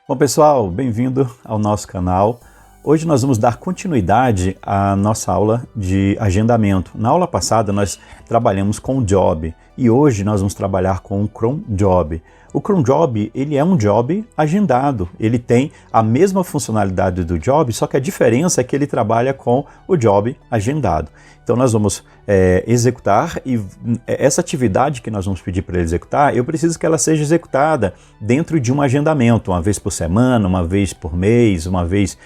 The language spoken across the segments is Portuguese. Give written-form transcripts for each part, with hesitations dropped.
Bom pessoal, bem-vindo ao nosso canal. Hoje nós vamos dar continuidade à nossa aula de agendamento. Na aula passada nós trabalhamos com o Job e hoje nós vamos trabalhar com o Cron Job. O Cron Job, ele é um job agendado, ele tem a mesma funcionalidade do Job, só que a diferença é que ele trabalha com o Job agendado. Então nós vamos executar e essa atividade que nós vamos pedir para ele executar, eu preciso que ela seja executada dentro de um agendamento, uma vez por semana, uma vez por mês, uma vez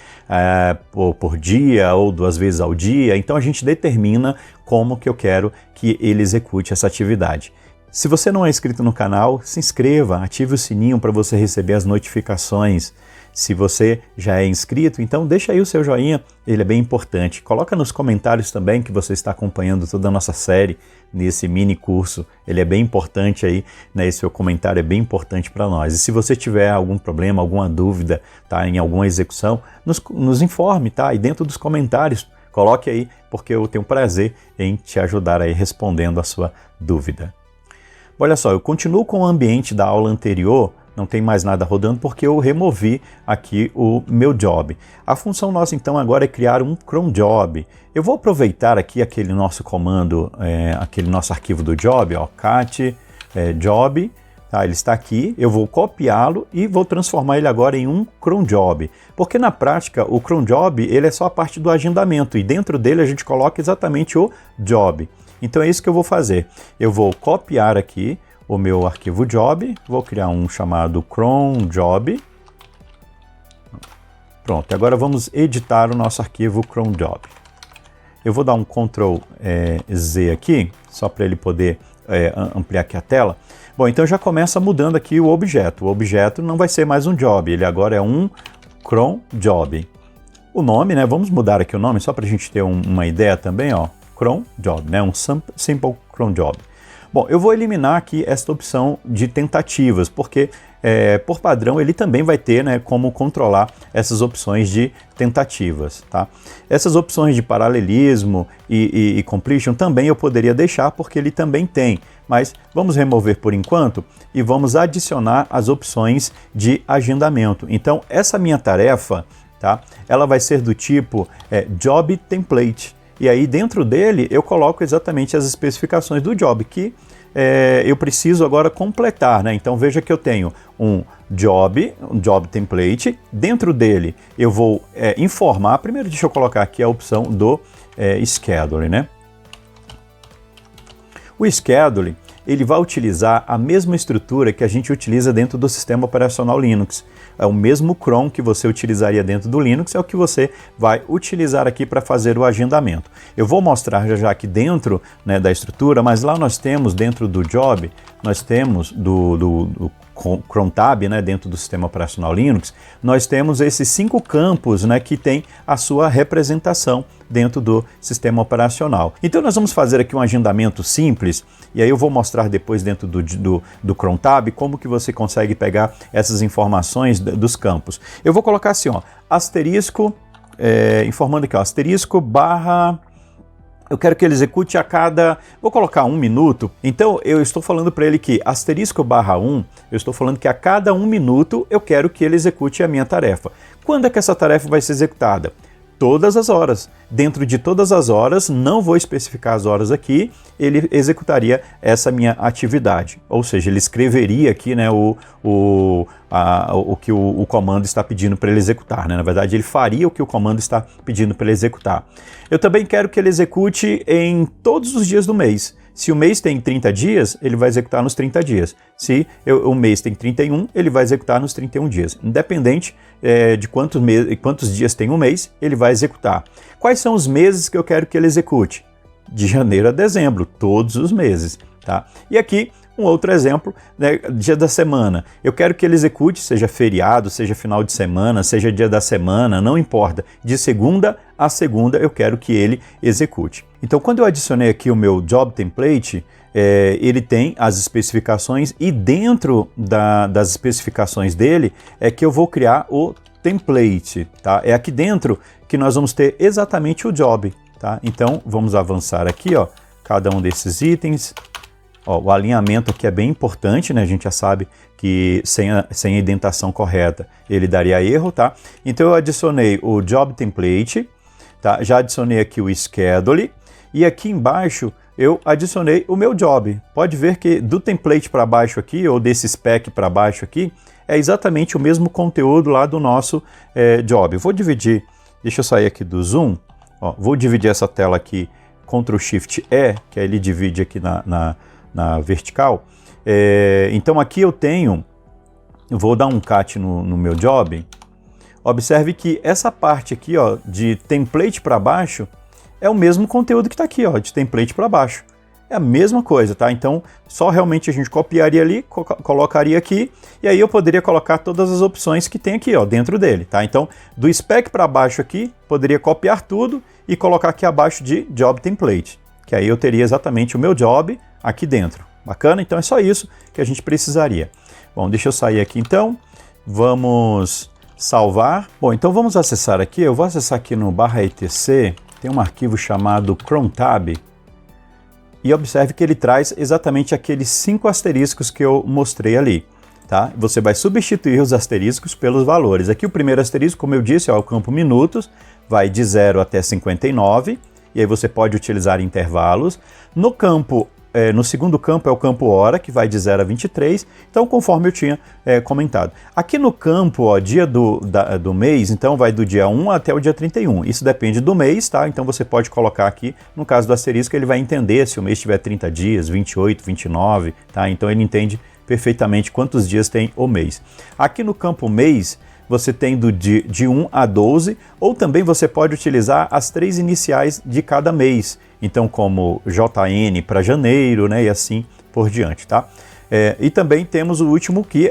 por dia ou 2 vezes ao dia. Então a gente determina como que eu quero que ele execute essa atividade. Se você não é inscrito no canal, se inscreva, ative o sininho para você receber as notificações. Se você já é inscrito, então deixa aí o seu joinha, ele é bem importante. Coloca nos comentários também que você está acompanhando toda a nossa série nesse mini curso. Ele é bem importante aí, né? Esse seu comentário é bem importante para nós. E se você tiver algum problema, alguma dúvida, tá, em alguma execução, nos informe, tá? E dentro dos comentários, coloque aí, porque eu tenho prazer em te ajudar aí respondendo a sua dúvida. Olha só, eu continuo com o ambiente da aula anterior, não tem mais nada rodando porque eu removi aqui o meu job. A função nossa então agora é criar um cron job. Eu vou aproveitar aqui aquele nosso comando, aquele nosso arquivo do job, ó, cat job, tá? Ele está aqui, eu vou copiá-lo e vou transformar ele agora em um cron job. Porque na prática o cron job ele é só a parte do agendamento e dentro dele a gente coloca exatamente o job. Então é isso que eu vou fazer. Eu vou copiar aqui o meu arquivo job, vou criar um chamado cron job. Pronto, agora vamos editar o nosso arquivo cron job. Eu vou dar um Ctrl Z aqui, só para ele poder ampliar aqui a tela. Bom, então já começa mudando aqui o objeto. O objeto não vai ser mais um job, ele agora é um cron job. O nome, né? Vamos mudar aqui o nome só para a gente ter uma ideia também, ó. Cron Job, né? Um Simple Cron Job. Bom, eu vou eliminar aqui esta opção de tentativas, porque por padrão ele também vai ter, né, como controlar essas opções de tentativas, tá? Essas opções de paralelismo e completion também eu poderia deixar, porque ele também tem, mas vamos remover por enquanto e vamos adicionar as opções de agendamento. Então essa minha tarefa, tá? Ela vai ser do tipo Job Template. E aí dentro dele eu coloco exatamente as especificações do job que eu preciso agora completar, né? Então veja que eu tenho um job template, dentro dele eu vou informar, primeiro deixa eu colocar aqui a opção do schedule, né? O schedule ele vai utilizar a mesma estrutura que a gente utiliza dentro do sistema operacional Linux. É o mesmo cron que você utilizaria dentro do Linux, é o que você vai utilizar aqui para fazer o agendamento. Eu vou mostrar já aqui dentro, né, da estrutura, mas lá nós temos dentro do job, nós temos do cron tab, né, dentro do sistema operacional Linux, nós temos esses 5 campos, né, que tem a sua representação dentro do sistema operacional. Então nós vamos fazer aqui um agendamento simples, e aí eu vou mostrar depois dentro do cron tab como que você consegue pegar essas informações dos campos. Eu vou colocar assim, ó, asterisco, informando aqui, ó, asterisco barra... Eu quero que ele execute a cada... Vou colocar 1 minuto. Então, eu estou falando para ele que asterisco barra 1, eu estou falando que a cada 1 minuto eu quero que ele execute a minha tarefa. Quando é que essa tarefa vai ser executada? Todas as horas. Dentro de todas as horas, não vou especificar as horas aqui, ele executaria essa minha atividade. Ou seja, ele escreveria aqui, né, o que o comando está pedindo para ele executar, né? Na verdade, ele faria o que o comando está pedindo para ele executar. Eu também quero que ele execute em todos os dias do mês. Se o mês tem 30 dias, ele vai executar nos 30 dias. Se o mês tem 31, ele vai executar nos 31 dias. Independente de quantos dias tem um mês, ele vai executar. Quais são os meses que eu quero que ele execute? De janeiro a dezembro, todos os meses, tá? E aqui um outro exemplo, né, dia da semana. Eu quero que ele execute, seja feriado, seja final de semana, seja dia da semana, não importa. De segunda a segunda eu quero que ele execute. Então quando eu adicionei aqui o meu Job Template, ele tem as especificações e dentro das especificações dele é que eu vou criar o template, tá? É aqui dentro que nós vamos ter exatamente o job, tá? Então vamos avançar aqui, ó, cada um desses itens. Ó, o alinhamento aqui é bem importante, né? A gente já sabe sem a indentação correta, ele daria erro, tá? Então eu adicionei o Job Template, tá? Já adicionei aqui o Schedule, e aqui embaixo eu adicionei o meu job. Pode ver que do template para baixo aqui, ou desse spec para baixo aqui, é exatamente o mesmo conteúdo lá do nosso job. Eu vou dividir, deixa eu sair aqui do zoom, ó, vou dividir essa tela aqui, Ctrl Shift E, que aí ele divide aqui na vertical. Então aqui eu vou dar um cut no meu job. Observe que essa parte aqui, ó, de template para baixo, é o mesmo conteúdo que está aqui, ó, de template para baixo. É a mesma coisa, tá? Então, só realmente a gente copiaria ali, colocaria aqui, e aí eu poderia colocar todas as opções que tem aqui, ó, dentro dele, tá? Então, do spec para baixo aqui, poderia copiar tudo e colocar aqui abaixo de Job Template, que aí eu teria exatamente o meu job aqui dentro. Bacana? Então, é só isso que a gente precisaria. Bom, deixa eu sair aqui então. Vamos salvar. Bom, então vamos acessar aqui. Eu vou acessar aqui no /etc. Tem um arquivo chamado crontab. E observe que ele traz exatamente aqueles 5 asteriscos que eu mostrei ali, tá? Você vai substituir os asteriscos pelos valores. Aqui o primeiro asterisco, como eu disse, é o campo minutos, vai de 0 até 59, e aí você pode utilizar intervalos. No segundo campo é o campo hora, que vai de 0 a 23, então conforme eu tinha comentado. Aqui no campo, ó, dia do mês, então vai do dia 1 até o dia 31. Isso depende do mês, tá? Então você pode colocar aqui, no caso do asterisco, ele vai entender se o mês tiver 30 dias, 28, 29, tá? Então ele entende perfeitamente quantos dias tem o mês. Aqui no campo mês, você tem de 1 a 12, ou também você pode utilizar as 3 iniciais de cada mês. Então, como JN para janeiro, né, e assim por diante, tá? E também temos o último que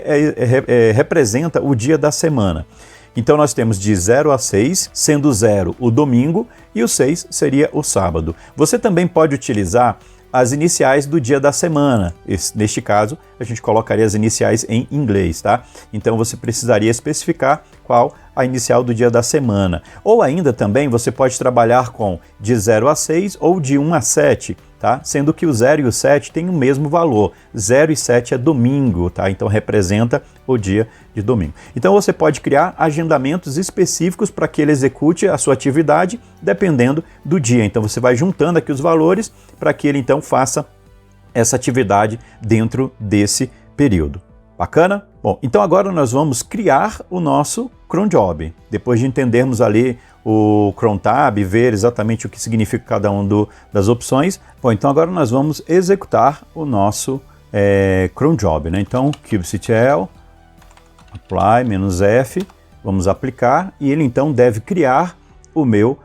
representa o dia da semana. Então, nós temos de 0 a 6, sendo 0 o domingo e o 6 seria o sábado. Você também pode utilizar as iniciais do dia da semana. Neste caso, a gente colocaria as iniciais em inglês, tá? Então, você precisaria especificar qual a inicial do dia da semana. Ou ainda também você pode trabalhar com de 0 a 6 ou de 1 a 7, tá? Sendo que o 0 e o 7 têm o mesmo valor. 0 e 7 é domingo, tá? Então representa o dia de domingo. Então você pode criar agendamentos específicos para que ele execute a sua atividade dependendo do dia. Então você vai juntando aqui os valores para que ele então faça essa atividade dentro desse período. Bacana? Bom, então agora nós vamos criar o nosso cron job. Depois de entendermos ali o cron tab, ver exatamente o que significa cada uma das opções. Bom, então agora nós vamos executar o nosso cron job, né? Então, kubectl, apply, "-f", vamos aplicar, e ele então deve criar o meu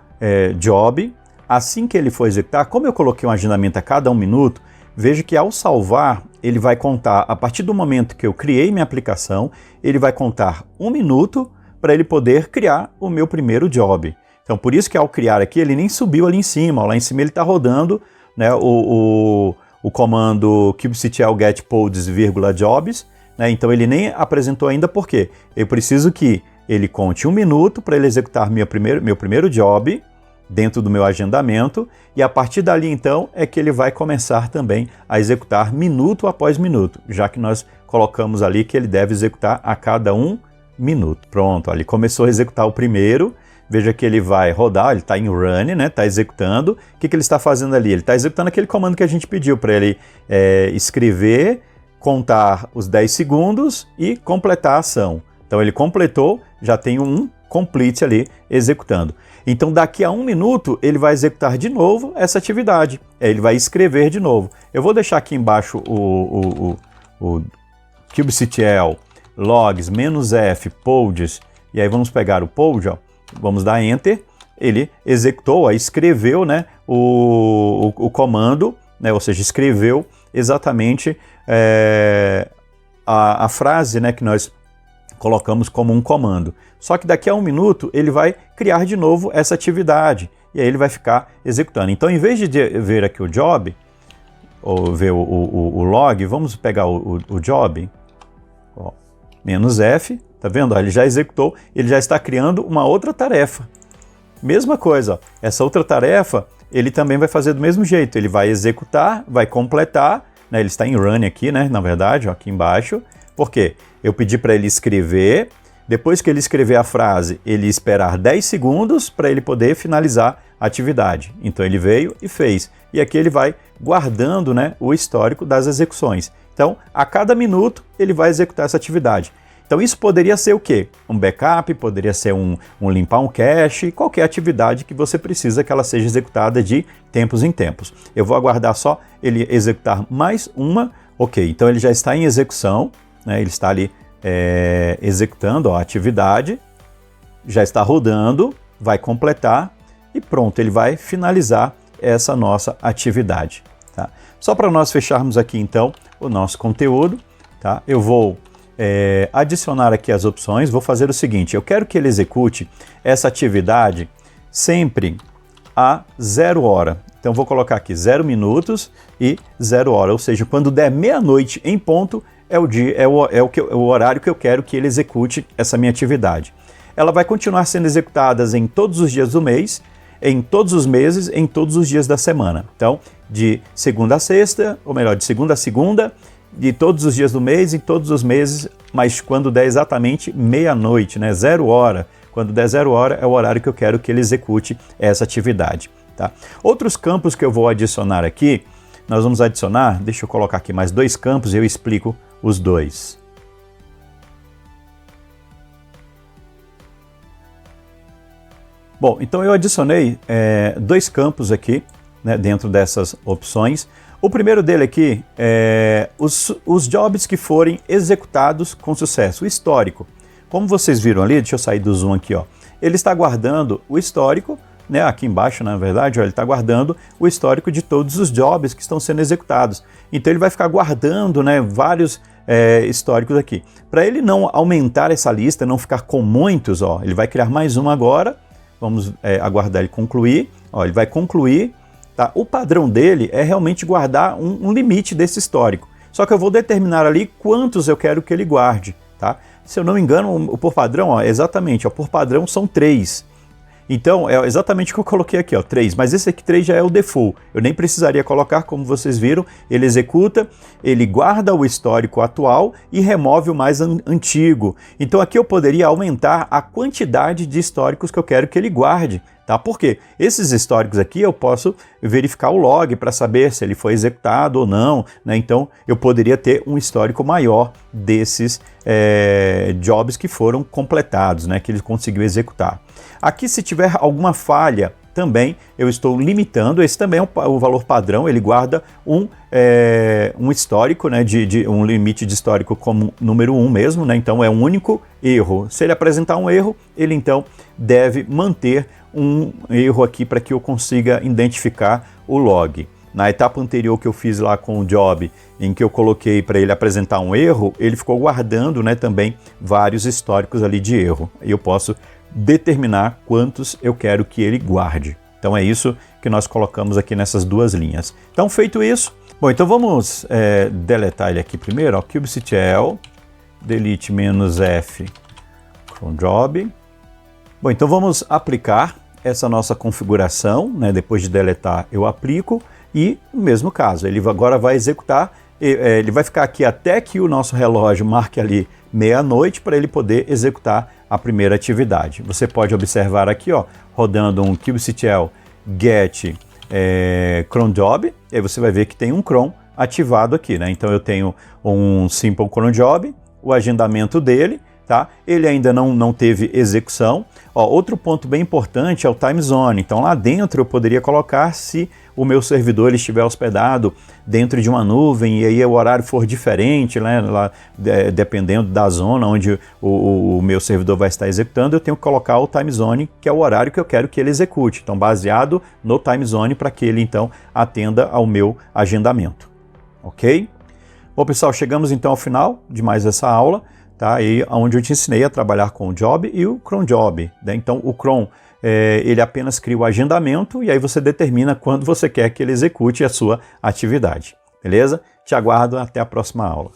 job. Assim que ele for executar, como eu coloquei um agendamento a cada 1 minuto, veja que ao salvar, ele vai contar, a partir do momento que eu criei minha aplicação, ele vai contar 1 minuto para ele poder criar o meu primeiro job. Então, por isso que ao criar aqui, ele nem subiu ali em cima. Lá em cima ele está rodando, né, o comando kubectl get pods, jobs, né, então ele nem apresentou ainda porque eu preciso que ele conte 1 minuto para ele executar meu primeiro job, dentro do meu agendamento, e a partir dali então é que ele vai começar também a executar minuto após minuto, já que nós colocamos ali que ele deve executar a cada 1 minuto. Pronto, ele começou a executar o primeiro, veja que ele vai rodar, ele está em run, né, está executando. O que ele está fazendo ali? Ele está executando aquele comando que a gente pediu para ele escrever, contar os 10 segundos e completar a ação. Então ele completou, já tem um complete ali executando. Então daqui a 1 minuto ele vai executar de novo essa atividade, ele vai escrever de novo. Eu vou deixar aqui embaixo o kubectl logs -f pods, e aí vamos pegar o pod, ó, vamos dar enter, ele executou, escreveu, né, o comando, né, ou seja, escreveu exatamente a frase, né, que nós colocamos como um comando. Só que daqui a 1 minuto ele vai criar de novo essa atividade e aí ele vai ficar executando. Então, em vez de ver aqui o job, ou ver o log, vamos pegar o job, ó, -f, tá vendo? Ele já executou, ele já está criando uma outra tarefa. Mesma coisa, ó, essa outra tarefa ele também vai fazer do mesmo jeito, ele vai executar, vai completar, né, ele está em run aqui, né, na verdade, ó, aqui embaixo, Por quê? Eu pedi para ele escrever, depois que ele escrever a frase, ele esperar 10 segundos para ele poder finalizar a atividade. Então ele veio e fez. E aqui ele vai guardando, né, o histórico das execuções. Então, a cada minuto ele vai executar essa atividade. Então isso poderia ser o quê? Um backup, poderia ser um limpar um cache, qualquer atividade que você precisa que ela seja executada de tempos em tempos. Eu vou aguardar só ele executar mais uma. Ok, então ele já está em execução, né? Ele está ali executando a atividade, já está rodando, vai completar e pronto, ele vai finalizar essa nossa atividade. Tá? Só para nós fecharmos aqui então o nosso conteúdo, tá? Eu vou adicionar aqui as opções, vou fazer o seguinte, eu quero que ele execute essa atividade sempre a 0 hora. Então vou colocar aqui 0 minutos e 0 hora, ou seja, quando der meia-noite em ponto, é o horário que eu quero que ele execute essa minha atividade. Ela vai continuar sendo executada em todos os dias do mês, em todos os meses, em todos os dias da semana. Então, de segunda a sexta, ou melhor, de segunda a segunda, de todos os dias do mês, em todos os meses, mas quando der exatamente meia-noite, né? 0 hora. Quando der 0 hora é o horário que eu quero que ele execute essa atividade. Tá? Outros campos que eu vou adicionar aqui, nós vamos adicionar, deixa eu colocar aqui mais 2 campos e eu explico os 2. Bom, então eu adicionei 2 campos aqui, né, dentro dessas opções. O primeiro dele aqui é os jobs que forem executados com sucesso, o histórico. Como vocês viram ali, deixa eu sair do zoom aqui, ó. Ele está guardando o histórico, né, aqui embaixo, na verdade, ó, ele está guardando o histórico de todos os jobs que estão sendo executados. Então ele vai ficar guardando, né, vários históricos aqui. Para ele não aumentar essa lista, não ficar com muitos, ó, ele vai criar mais um agora. Vamos aguardar ele concluir. Ó, ele vai concluir. Tá? O padrão dele é realmente guardar um limite desse histórico. Só que eu vou determinar ali quantos eu quero que ele guarde. Tá? Se eu não me engano, o por padrão, ó, exatamente, ó, por padrão são 3. Então, é exatamente o que eu coloquei aqui, ó, 3. Mas esse aqui 3 já é o default. Eu nem precisaria colocar, como vocês viram. Ele executa, ele guarda o histórico atual e remove o mais antigo. Então aqui eu poderia aumentar a quantidade de históricos que eu quero que ele guarde. Tá? Por quê? Esses históricos aqui eu posso verificar o log para saber se ele foi executado ou não, né? Então eu poderia ter um histórico maior desses jobs que foram completados, né? Que ele conseguiu executar. Aqui, se tiver alguma falha, também eu estou limitando. Esse também é o valor padrão, ele guarda um histórico, né, um limite de histórico como número 1 mesmo, né? Então é um único erro. Se ele apresentar um erro, ele então deve manter um erro aqui para que eu consiga identificar o log. Na etapa anterior que eu fiz lá com o job, em que eu coloquei para ele apresentar um erro, ele ficou guardando, né, também vários históricos ali de erro. E eu posso determinar quantos eu quero que ele guarde. Então é isso que nós colocamos aqui nessas 2 linhas. Então, feito isso, bom, então vamos deletar ele aqui primeiro, ó, kubectl, delete "-f cron job. Bom, então vamos aplicar essa nossa configuração, né? Depois de deletar, eu aplico e, no mesmo caso, ele agora vai executar, ele vai ficar aqui até que o nosso relógio marque ali meia-noite para ele poder executar a primeira atividade. Você pode observar aqui, ó, rodando um kubectl get cron job, e aí você vai ver que tem um cron ativado aqui, né? Então eu tenho um simple cron job, o agendamento dele, tá? Ele ainda não teve execução. Ó, outro ponto bem importante é o time zone. Então lá dentro eu poderia colocar se o meu servidor ele estiver hospedado dentro de uma nuvem e aí o horário for diferente, né? Lá, dependendo da zona onde o meu servidor vai estar executando, eu tenho que colocar o time zone, que é o horário que eu quero que ele execute. Então baseado no time zone para que ele então atenda ao meu agendamento. Ok? Bom pessoal, chegamos então ao final de mais essa aula. Tá? Aí onde eu te ensinei a trabalhar com o job e o cron job, né? Então o cron ele apenas cria o agendamento e aí você determina quando você quer que ele execute a sua atividade, beleza? Te aguardo até a próxima aula.